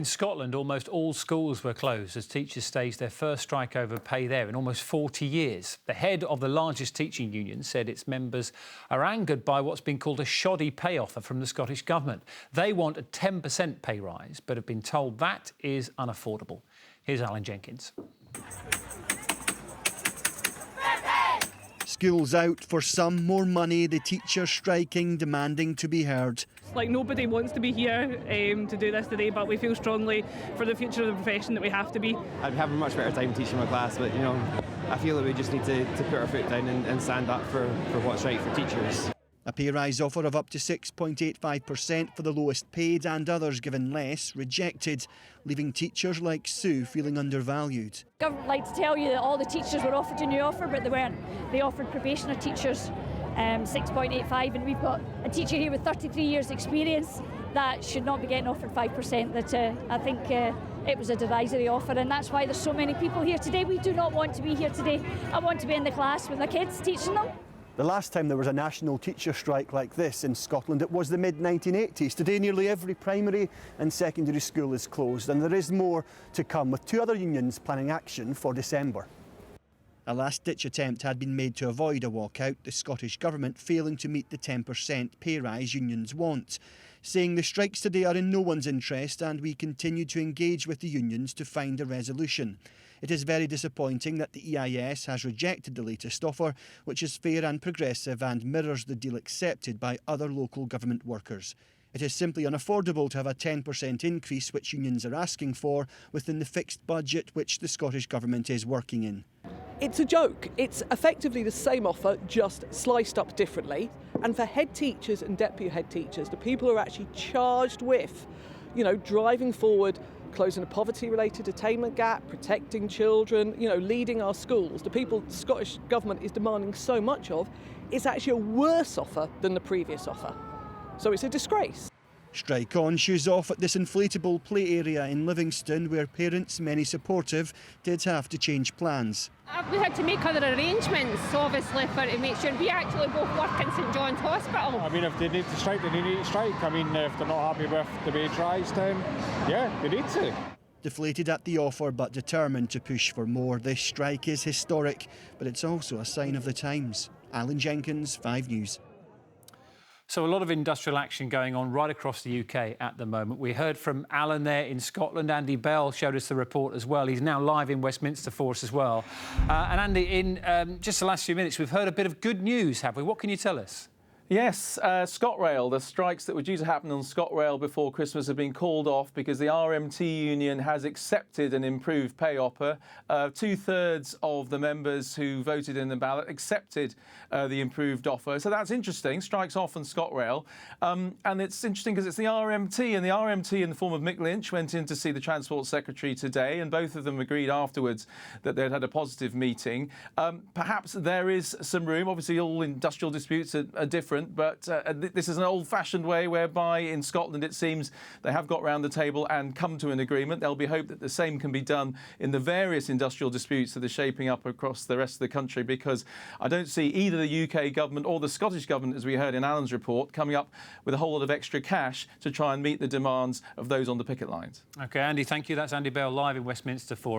In Scotland, almost all schools were closed as teachers staged their first strike over pay there in almost 40 years. The head of the largest teaching union said its members are angered by what's been called a shoddy pay offer from the Scottish Government. They want a 10% pay rise, but have been told that is unaffordable. Here's Alan Jenkins. School's out for some, more money, the teachers striking, demanding to be heard. Like, nobody wants to be here to do this today, but we feel strongly for the future of the profession that we have to be. I'd have a much better time teaching my class, but I feel that we just need to put our foot down and stand up for what's right for teachers. A pay rise offer of up to 6.85% for the lowest paid and others given less rejected, leaving teachers like Sue feeling undervalued. Government like to tell you that all the teachers were offered a new offer, but they weren't. They offered probationer teachers 6.85, and we've got a teacher here with 33 years experience that should not be getting offered 5%. That I think it was a derisory offer, and that's why there's so many people here today. We do not want to be here today. I want to be in the class with my kids, teaching them. The last time there was a national teacher strike like this in Scotland, it was the mid-1980s. Today, nearly every primary and secondary school is closed, and there is more to come, with two other unions planning action for December. A last-ditch attempt had been made to avoid a walkout, the Scottish Government failing to meet the 10% pay rise unions want, saying the strikes today are in no one's interest and we continue to engage with the unions to find a resolution. It is very disappointing that the EIS has rejected the latest offer, which is fair and progressive and mirrors the deal accepted by other local government workers. It is simply unaffordable to have a 10% increase, which unions are asking for, within the fixed budget which the Scottish Government is working in. It's a joke. It's effectively the same offer, just sliced up differently. And for head teachers and deputy head teachers, the people who are actually charged with, driving forward, closing a poverty-related attainment gap, protecting children, leading our schools, the people the Scottish Government is demanding so much of, it's actually a worse offer than the previous offer. So it's a disgrace. Strike on, shoes off at this inflatable play area in Livingston, where parents, many supportive, did have to change plans. We had to make other arrangements, obviously, to make sure we actually both work in St John's Hospital. I mean, if they need to strike, they need to strike. I mean, if they're not happy with the wage rise, then yeah, they need to. Deflated at the offer but determined to push for more, this strike is historic, but it's also a sign of the times. Alan Jenkins, 5 News. So a lot of industrial action going on right across the UK at the moment. We heard from Alan there in Scotland. Andy Bell showed us the report as well. He's now live in Westminster for us as well. And Andy, in just the last few minutes, we've heard a bit of good news, have we? What can you tell us? Yes, ScotRail, the strikes that were due to happen on ScotRail before Christmas have been called off because the RMT union has accepted an improved pay offer. 2/3 of the members who voted in the ballot accepted the improved offer. So that's interesting. Strikes off on ScotRail. And it's interesting because it's the RMT, and the RMT in the form of Mick Lynch went in to see the Transport Secretary today, and both of them agreed afterwards that they'd had a positive meeting. Perhaps there is some room. Obviously, all industrial disputes are different. But this is an old-fashioned way whereby in Scotland it seems they have got round the table and come to an agreement. There'll be hope that the same can be done in the various industrial disputes that are shaping up across the rest of the country, because I don't see either the UK government or the Scottish government, as we heard in Alan's report, coming up with a whole lot of extra cash to try and meet the demands of those on the picket lines. OK, Andy, thank you. That's Andy Bell live in Westminster for